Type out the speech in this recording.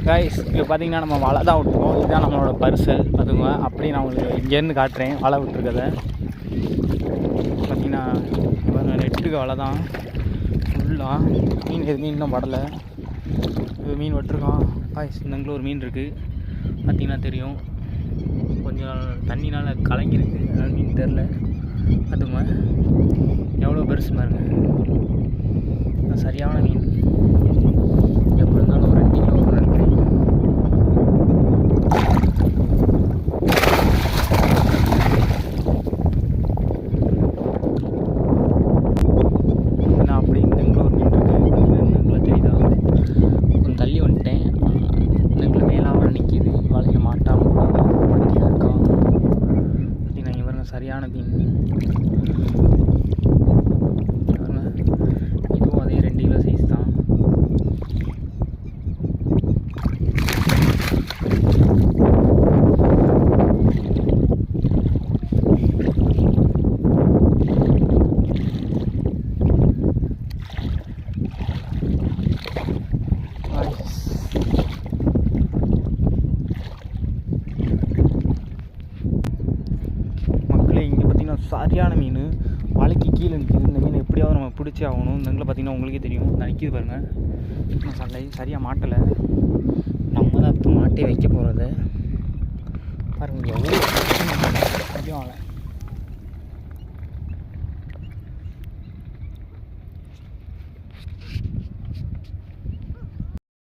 Guys இப்போ பார்த்தீங்கன்னா நம்ம வலை தான் விட்டுருக்கோம். இதுதான் நம்மளோட பரிசல் அதுங்க. அப்படி நான் உங்களுக்கு இங்கேருந்து காட்டுறேன் வலை விட்டுருக்கதை. பார்த்தீங்கன்னா நெட்டுக்கு வலை தான் ஃபுல்லாக. மீன் எதுவுமே இன்னும் படலை. இது மீன் விட்டுருக்கான் கைஸ். இந்தங்களும் ஒரு மீன் இருக்குது பார்த்தீங்கன்னா தெரியும். கொஞ்சம் தண்ணினால் கலங்கிருக்கு, அதனால் மீன் தெரில. அதுங்க எவ்வளோ பெருசு பாருங்க. சரியான மீன். எப்படி இருந்தாலும் ஒரு 2 கிலோ நினைக்கிறேன். நான் அப்படி இந்தங்களும் ஒரு மீன் இருக்குது. இந்தங்களை தெரியுதா? கொஞ்சம் தள்ளி வந்துட்டேன். இந்தங்களை மேலாமல் நிற்கிது. வலையில் மாட்டாமல் வண்டியில் இருக்கான். பார்த்தீங்கன்னா இங்கே பாருங்க சரியான மீன். இதுவும் அதே 2 கிலோ சைஸ் தான். மக்களே இங்கே பார்த்தீங்கன்னா சரியான மீன் வலைக்கு கீழே நிற்கிது. இந்த மீன் எப்படியாவது நம்ம பிடிச்சி ஆகணும். இந்த பார்த்தீங்கன்னா உங்களுக்கே தெரியும், நான் நிற்கிது பாருங்கள். இன்னும் சண்டை சரியாக மாட்டலை. நம்ம தான் இப்போ மாட்டே வைக்க போகிறது பாருங்கள். எவ்வளோ